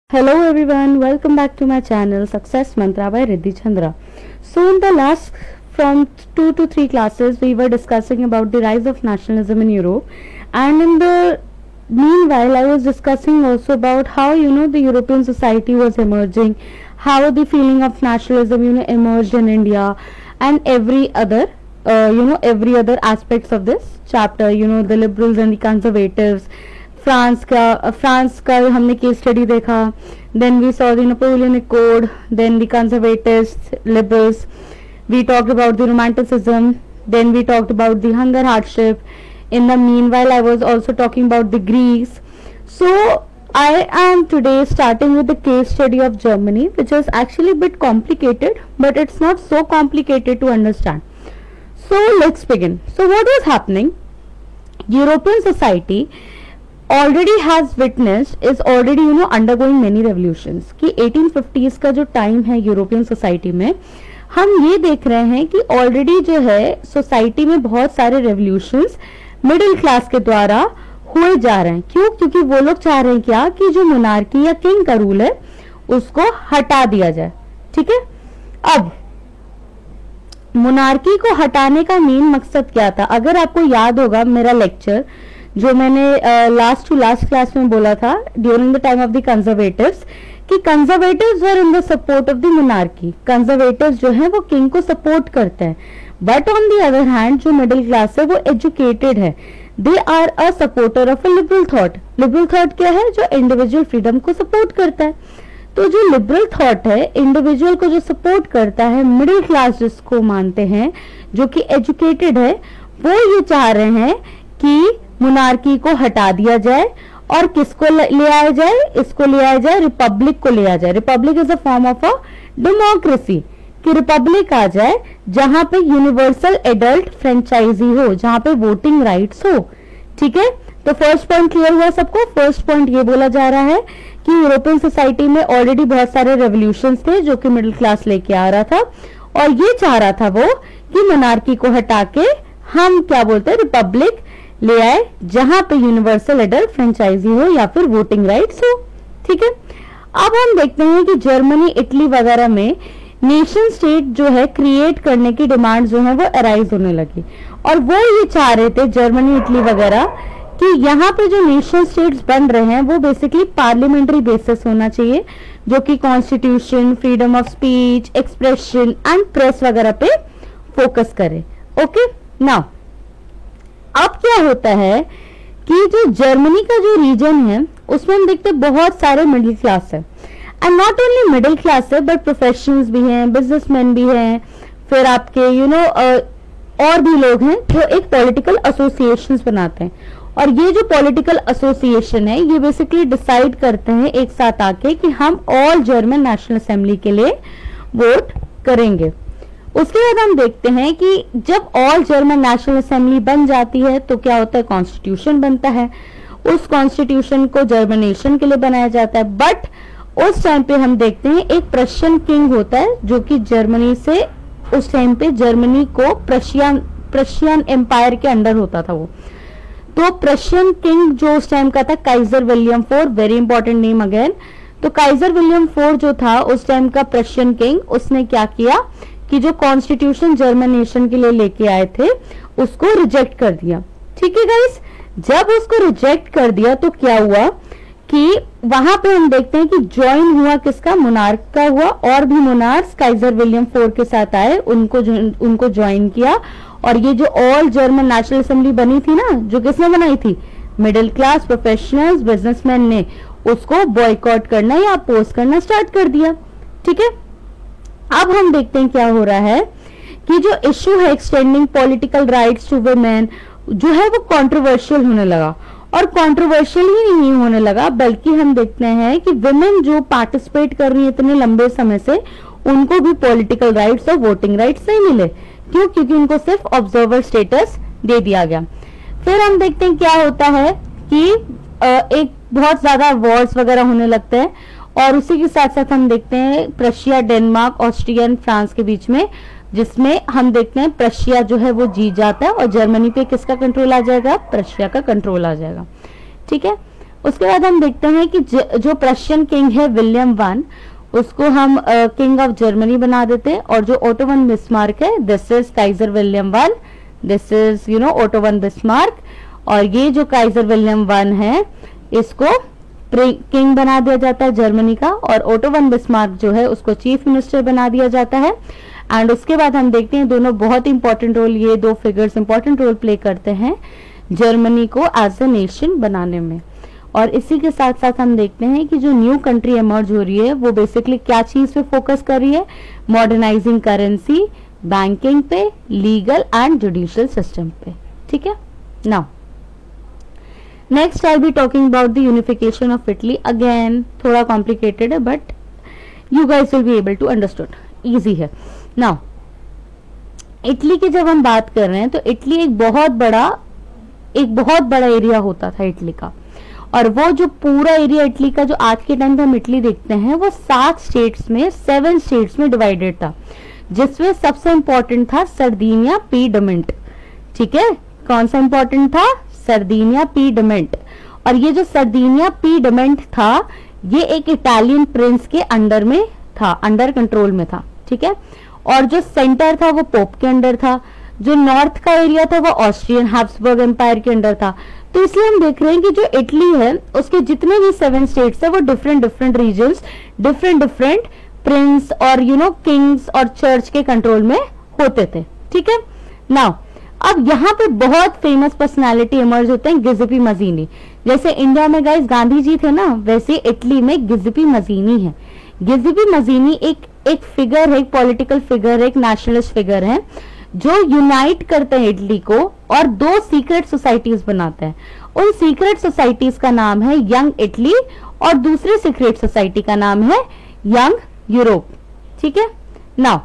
Hello everyone, welcome back to my channel Success Mantra by Riddhi Chandra. So in the last from 2 to 3 classes we were discussing about the rise of nationalism in Europe, and in the meanwhile I was discussing also about how the European society was emerging, how the feeling of nationalism emerged in India, and every other every other aspects of this chapter, the liberals and the conservatives. France का हमने case study देखा. Then we saw the Napoleonic code, then the conservatives, liberals. We talked about the romanticism, then we talked about the hunger hardship. In the meanwhile I was also talking about the Greeks. So I am today starting with the case study of Germany, which is actually a bit complicated, but it's not so complicated to understand. So let's begin. So what was happening? European society already has witnessed, is already undergoing many revolutions. कि 1850s का जो time है European society में, हम ये देख रहे हैं कि ऑलरेडी जो है सोसाइटी में बहुत सारे रेवोल्यूशंस मिडिल क्लास के द्वारा हुए जा रहे हैं. क्यों? क्योंकि वो लोग चाह रहे हैं क्या कि जो मोनार्की या किंग का रूल है उसको हटा दिया जाए. ठीक है. अब मोनार्की को हटाने का मेन मकसद क्या था? अगर आपको याद होगा मेरा लेक्चर जो मैंने लास्ट टू लास्ट क्लास में बोला था during the time of the conservatives, कि conservatives were in the support of the monarchy. Conservatives जो है वो किंग को सपोर्ट करते हैं, but on the other hand जो मिडिल क्लास है वो एजुकेटेड है. They are a supporter of a liberal thought. Liberal thought क्या है? जो इंडिविजुअल फ्रीडम को सपोर्ट करता है. तो जो लिबरल थॉट है, इंडिविजुअल को जो सपोर्ट करता है, मिडिल क्लास जिसको मानते हैं, जो कि एजुकेटेड है, वो ये चाह रहे हैं कि मोनार्की को हटा दिया जाए और किसको ले आया जाए? इसको ले आया जाए, रिपब्लिक को ले आया जाए. Republic is a form of a democracy. कि रिपब्लिक आ जाए जहां पे यूनिवर्सल एडल्ट फ्रेंचाइजी हो, जहां पे वोटिंग राइट्स हो. ठीक है. तो फर्स्ट पॉइंट क्लियर हुआ सबको. फर्स्ट पॉइंट ये बोला जा रहा है कि यूरोपियन सोसाइटी में ऑलरेडी बहुत सारे रेवोल्यूशंस थे जो कि मिडिल क्लास लेके आ रहा था, और ये चाह रहा था वो कि मोनार्की को हटा के हम क्या बोलते हैं, रिपब्लिक ले आए जहां पे यूनिवर्सल एडल्ट फ्रेंचाइजी हो या फिर वोटिंग राइट्स हो. ठीक है. अब हम देखते हैं कि जर्मनी, इटली वगैरह में नेशन स्टेट जो है क्रिएट करने की डिमांड जो है वो अराइज होने लगी, और वो ये चाह रहे थे जर्मनी, इटली वगैरह कि यहाँ पे जो नेशन स्टेट्स बन रहे हैं वो बेसिकली पार्लियामेंट्री बेसिस होना चाहिए, जो कि constitution, freedom of speech, expression and press वगैरह पे फोकस करे. ओके. नाउ अब क्या होता है कि जो जर्मनी का जो रीजन है उसमें हम देखते हैं बहुत सारे मिडिल क्लास है, and not only middle class है बट प्रोफेशनल्स भी हैं, बिजनेसमैन भी हैं, फिर आपके और भी लोग हैं जो एक पॉलिटिकल एसोसिएशंस बनाते हैं. और ये जो पॉलिटिकल एसोसिएशन है ये बेसिकली डिसाइड करते हैं एक साथ आके कि हम ऑल जर्मन नेशनल असेंबली के लिए वोट करेंगे. उसके बाद हम देखते हैं कि जब ऑल जर्मन नेशनल असेंबली बन जाती है तो क्या होता है, कॉन्स्टिट्यूशन बनता है. उस कॉन्स्टिट्यूशन को जर्मनेशन के लिए बनाया जाता है, बट उस टाइम पे हम देखते हैं एक प्रशियन किंग होता है जो कि जर्मनी से, उस टाइम पे जर्मनी को प्रशियन एम्पायर के अंडर होता था वो. तो प्रशियन किंग जो उस टाइम का था Kaizer William four, very important name again. तो काइजर विलियम फोर जो था उस टाइम का प्रशियन किंग, उसने क्या किया कि जो कॉन्स्टिट्यूशन जर्मन नेशन के लिए लेके आए थे उसको रिजेक्ट कर दिया. ठीक है गाइस. जब उसको रिजेक्ट कर दिया तो क्या हुआ कि वहां पे हम देखते हैं कि ज्वाइन हुआ किसका, मोनार्क का हुआ, और भी मोनार्क्स काइजर विलियम फोर के साथ आए, उनको ज्वाइन किया. और ये जो ऑल जर्मन नेशनल असेंबली बनी थी ना, जो किसने बनाई थी, मिडिल क्लास, प्रोफेशनल्स, बिजनेसमैन ने, उसको बॉयकॉट करना या अपोज करना स्टार्ट कर दिया. ठीक है. अब हम देखते हैं क्या हो रहा है कि जो इश्यू है extending political rights to women जो है वो कंट्रोवर्शियल होने लगा. और कंट्रोवर्शियल ही नहीं होने लगा बल्कि हम देखते हैं कि वुमेन जो पार्टिसिपेट कर रही है इतने लंबे समय से, उनको भी पॉलिटिकल राइट्स और वोटिंग राइट्स नहीं मिले. क्यों? क्योंकि उनको सिर्फ ऑब्जर्वर स्टेटस दे दिया गया. फिर हम देखते हैं क्या होता है कि एक बहुत ज्यादा वॉर्स वगैरह होने लगते हैं, और उसी के साथ साथ हम देखते हैं Prussia, Denmark, Austria and France के बीच में, जिसमें हम देखते हैं प्रशिया जो है वो जीत जाता है और जर्मनी पे किसका कंट्रोल आ जाएगा, प्रशिया का कंट्रोल आ जाएगा. ठीक है. उसके बाद हम देखते हैं कि जो प्रशियन किंग है विलियम वन, उसको हम किंग ऑफ जर्मनी बना देते हैं, और जो ओटो वन बिस्मार्क है, this is Kaizer William one, this is auto von Bismarck, और ये जो काइजर विलियम वन है इसको किंग बना दिया जाता है जर्मनी का, और ओटो वन बिस्मार्क जो है उसको चीफ मिनिस्टर बना दिया जाता है। एंड उसके बाद हम देखते हैं दोनों बहुत इंपॉर्टेंट रोल, ये दो फिगर्स इंपॉर्टेंट रोल प्ले करते हैं जर्मनी को एज ए नेशन बनाने में। और इसी के साथ साथ हम देखते हैं कि जो न्यू कंट्री इमर्ज हो रही है वो बेसिकली क्या चीज पे फोकस कर रही है, मॉडर्नाइजिंग करेंसी, बैंकिंग पे, लीगल एंड जुडिशियल सिस्टम पे। ठीक है, now next I be talking about the unification of Italy. Again थोड़ा कॉम्प्लिकेटेड है but you guys will be able to understood, easy है। नाउ इटली की जब हम बात कर रहे हैं तो इटली एक बहुत बड़ा एरिया होता था इटली का, और वो जो पूरा एरिया इटली का जो आज के टाइम पे हम इटली देखते हैं वो 7 स्टेट्स में डिवाइडेड था, जिसमें सबसे इंपॉर्टेंट था सर्दिनिया पीडमेंट। ठीक है, कौन सा इंपॉर्टेंट था? सर्दिनिया पीडमेंट। और ये जो सर्दिनिया पीडमेंट था ये एक इटालियन प्रिंस के अंडर में था, अंडर कंट्रोल में था। ठीक है, और जो सेंटर था वो पोप के अंडर था, जो नॉर्थ का एरिया था वो ऑस्ट्रियन हैब्सबर्ग एम्पायर के अंडर था। तो इसलिए हम देख रहे हैं कि जो इटली है उसके जितने भी 7 स्टेट्स है वो डिफरेंट रीजन्स, डिफरेंट प्रिंस और किंग्स और चर्च के कंट्रोल में होते थे। ठीक है, नाउ अब यहाँ पे बहुत फेमस पर्सनालिटी इमर्ज होते हैं, गिज़िपी मजीनी। जैसे इंडिया में गाइस गांधी जी थे ना, वैसे इटली में गिज़िपी मजीनी है। गिज़िपी मजीनी एक फिगर है, एक पॉलिटिकल फिगर है, एक नेशनलिस्ट फिगर है जो यूनाइट करते हैं इटली को और 2 सीक्रेट सोसाइटीज बनाते हैं। उन सीक्रेट सोसाइटीज का नाम है यंग इटली और दूसरी सीक्रेट सोसाइटी का नाम है यंग यूरोप। ठीक है, नाउ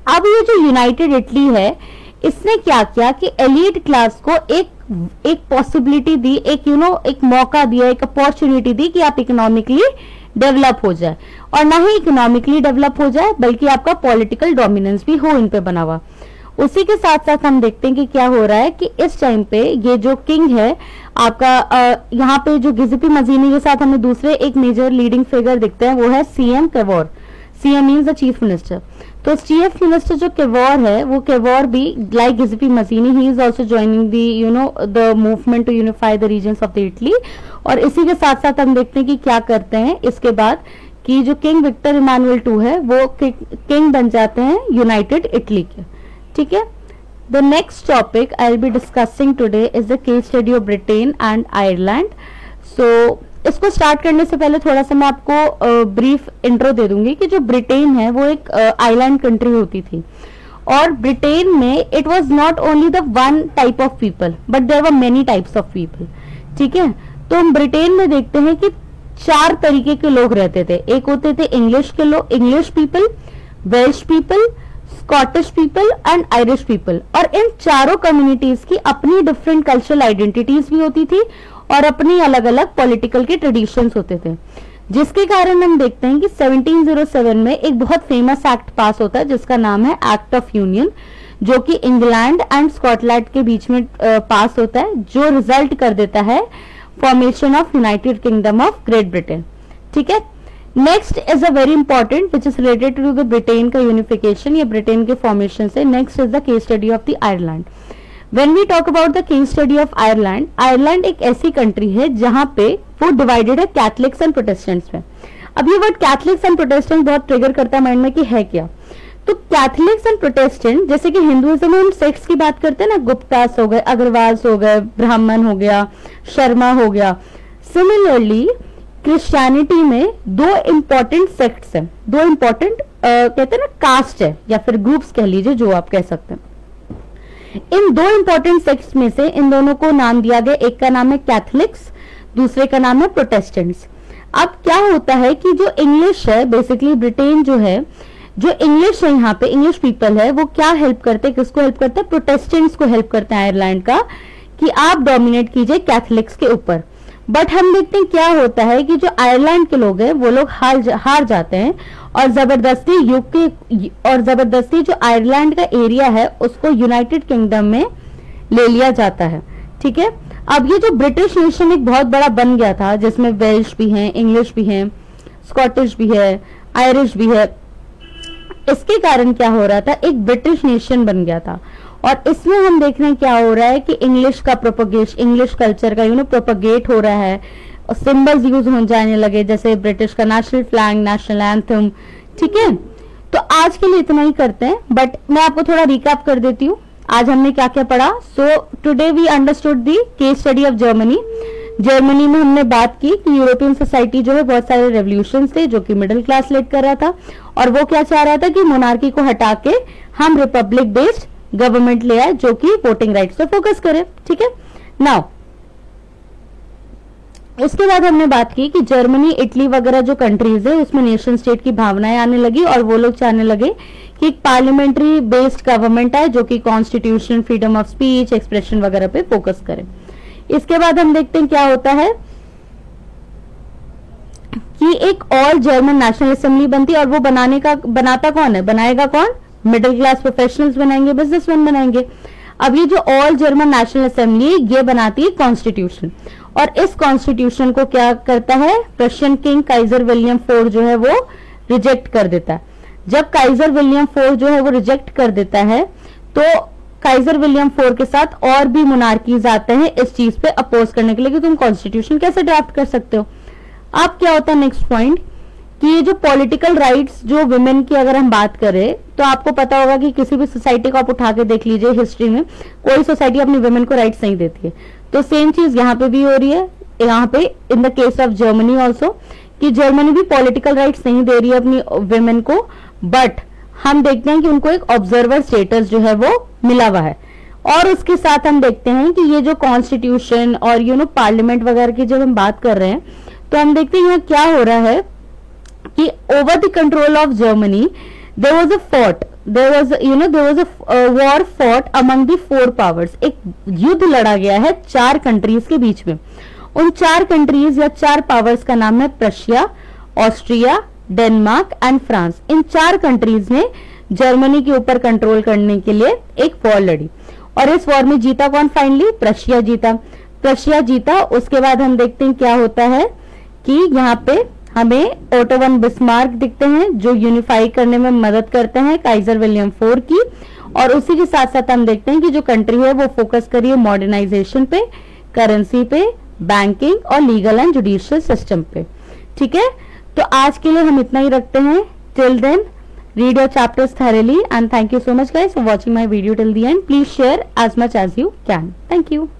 अब ये जो यूनाइटेड इटली है इसने क्या किया कि एलीट क्लास को एक पॉसिबिलिटी दी, एक मौका दिया, एक अपॉर्चुनिटी दी कि आप इकोनॉमिकली डेवलप हो जाए, और ना ही इकोनॉमिकली डेवलप हो जाए बल्कि आपका पॉलिटिकल डोमिनेंस भी हो इन पे बना हुआ। उसी के साथ साथ हम देखते हैं कि क्या हो रहा है कि इस टाइम पे ये जो किंग है आपका, यहाँ पे जो गिज़िपी मजीनी के साथ हमें दूसरे एक मेजर लीडिंग फिगर दिखते हैं वो है CM Cavour. CM means the chief minister. तो चीफ मिनिस्टर जो केवोर है वो केवोर भी like Giuseppe Mazzini he is also joining the movement to unify the regions of the Italy. और इसी के साथ साथ हम देखते हैं कि क्या करते हैं इसके बाद कि जो किंग विक्टर इमानुएल II है वो किंग बन जाते हैं यूनाइटेड इटली के। ठीक है, the next topic I will be discussing today is the case study of Britain and Ireland. So इसको स्टार्ट करने से पहले थोड़ा सा मैं आपको ब्रीफ इंट्रो दे दूंगी कि जो ब्रिटेन है वो एक आइलैंड कंट्री होती थी, और ब्रिटेन में it was not only the one type of people but there were many types of people. ठीक है, तो हम ब्रिटेन में देखते हैं कि 4 तरीके के लोग रहते थे। एक होते थे इंग्लिश के लोग, English people, Welsh people, Scottish people and Irish people. और इन चारों कम्युनिटीज की अपनी डिफरेंट कल्चरल आइडेंटिटीज भी होती थी और अपनी अलग अलग पॉलिटिकल के ट्रेडिशंस होते थे, जिसके कारण हम देखते हैं कि 1707 में एक बहुत फेमस एक्ट पास होता है जिसका नाम है एक्ट ऑफ यूनियन, जो कि इंग्लैंड एंड स्कॉटलैंड के बीच में पास होता है, जो रिजल्ट कर देता है formation of United Kingdom of Great Britain. ठीक है, next is a very important which is related to the Britain का यूनिफिकेशन, ये ब्रिटेन के फॉर्मेशन से। Next is the case study of the Ireland. When we talk about the case study of Ireland, Ireland एक ऐसी country है जहां पे वो डिवाइडेड है कैथलिक्स एंड प्रोटेस्टेंट्स में। अब ये वर्ड कैथलिक्स एंड प्रोटेस्टेंट बहुत ट्रिगर करता है माइंड में कि है क्या। तो कैथलिक्स एंड प्रोटेस्टेंट, जैसे कि हिंदुइज्म में हम सेक्ट्स की बात करते हैं ना, गुप्तास हो गए, अग्रवाल्स हो गए, ब्राह्मण हो गया, शर्मा हो गया। सिमिलरली क्रिश्चियनिटी में 2 इंपॉर्टेंट सेक्ट्स हैं, 2 इंपॉर्टेंट कहते हैं ना कास्ट है या फिर ग्रुप्स कह लीजिए, जो आप कह सकते हैं। इन 2 इंपॉर्टेंट सेक्ट्स में से इन दोनों को नाम दिया गया, एक का नाम है कैथलिक्स, दूसरे का नाम है प्रोटेस्टेंट्स। अब क्या होता है कि जो इंग्लिश है, बेसिकली ब्रिटेन जो है, जो इंग्लिश है यहाँ पे, इंग्लिश पीपल है, वो क्या हेल्प करते हैं, किसको हेल्प करते हैं? प्रोटेस्टेंट्स को हेल्प करते हैं आयरलैंड का, कि आप डोमिनेट कीजिए कैथलिक्स के ऊपर। बट हम देखते हैं क्या होता है कि जो आयरलैंड के लोग हैं वो लोग हार जाते हैं और जबरदस्ती जो आयरलैंड का एरिया है उसको यूनाइटेड किंगडम में ले लिया जाता है। ठीक है, अब ये जो ब्रिटिश नेशन एक बहुत बड़ा बन गया था, जिसमें वेल्श भी है, इंग्लिश भी है, स्कॉटिश भी है, आयरिश भी है, इसके कारण क्या हो रहा था, एक ब्रिटिश नेशन बन गया था। और इसमें हम देख रहे हैं क्या हो रहा है कि इंग्लिश का प्रोपगेशन, इंग्लिश कल्चर का प्रोपगेट हो रहा है, और सिंबल्स यूज हो जाने लगे, जैसे ब्रिटिश का नेशनल फ्लैग, नेशनल एंथम। ठीक है, तो आज के लिए इतना ही करते हैं, बट मैं आपको थोड़ा रिकैप कर देती हूँ आज हमने क्या क्या पढ़ा। So today we understood the case study of Germany. Germany में हमने बात की कि यूरोपियन सोसाइटी जो है बहुत सारे रेवोल्यूशन थे जो कि मिडिल क्लास लीड कर रहा था, और वो क्या चाह रहा था कि मोनार्की को हटा के हम रिपब्लिक बेस्ड गवर्नमेंट ले आए जो कि वोटिंग राइट्स पे फोकस करे। ठीक है, नाउ उसके बाद हमने बात की कि जर्मनी, इटली वगैरह जो कंट्रीज है उसमें नेशन स्टेट की भावनाएं आने लगी, और वो लोग चाहने लगे कि एक पार्लियामेंट्री बेस्ड गवर्नमेंट आए जो कि constitution, freedom of speech, expression वगैरह पे फोकस करे। इसके बाद हम देखते हैं क्या होता है कि एक ऑल जर्मन नेशनल असेंबली बनती है, और वो बनाता कौन है, बनाएगा कौन, मिडिल क्लास प्रोफेशनल्स बनाएंगे, बिजनेसमैन बनाएंगे। अब ये जो ऑल जर्मन नेशनल असेंबली ये बनाती है कॉन्स्टिट्यूशन, और इस कॉन्स्टिट्यूशन को क्या करता है, Russian king Kaizer William four जो है वो रिजेक्ट कर देता है। जब काइजर विलियम फोर जो है वो रिजेक्ट कर देता है, तो काइजर विलियम फोर के साथ और भी मोनार्कीज आते हैं इस चीज पे अपोज करने के लिए कि तुम कॉन्स्टिट्यूशन कैसे ड्राफ्ट कर सकते हो। अब क्या होता है नेक्स्ट पॉइंट, कि ये जो पॉलिटिकल राइट्स जो वुमेन की अगर हम बात करें, तो आपको पता होगा कि किसी भी सोसाइटी को आप उठा के देख लीजिए, हिस्ट्री में कोई सोसाइटी अपनी वुमेन को राइट्स नहीं देती है। तो सेम चीज यहाँ पे भी हो रही है, यहाँ पे in the case of Germany also, कि जर्मनी भी पॉलिटिकल राइट्स नहीं दे रही है अपनी वुमेन को, बट हम देखते हैं कि उनको एक ऑब्जर्वर स्टेटस जो है वो मिला हुआ है। और उसके साथ हम देखते हैं कि ये जो कॉन्स्टिट्यूशन और पार्लियामेंट वगैरह की जब हम बात कर रहे हैं, तो हम देखते हैं यहाँ क्या हो रहा है कि over the control of Germany there was a war fought among the four powers. एक युद्ध लड़ा गया है चार कंट्रीज के बीच में। उन चार कंट्रीज या चार पावर्स का नाम है Prussia, Austria, Denmark and France. इन चार कंट्रीज ने जर्मनी के ऊपर कंट्रोल करने के लिए एक वॉर लड़ी, और इस वॉर में जीता कौन, फाइनली प्रशिया जीता। उसके बाद हम देखते हैं क्या होता है कि यहाँ पे हमें ओटो वन बिस्मार्क दिखते हैं जो यूनिफाई करने में मदद करते हैं काइजर विलियम फोर की, और उसी के साथ साथ हम देखते हैं कि जो कंट्री है वो फोकस करिए मॉडर्नाइजेशन पे, करेंसी पे, बैंकिंग और लीगल एंड जुडिशियल सिस्टम पे। ठीक है, तो आज के लिए हम इतना ही रखते हैं। Till then read your chapters thoroughly and thank you so much guys for watching my video till the end. Please share as much as you can. Thank you.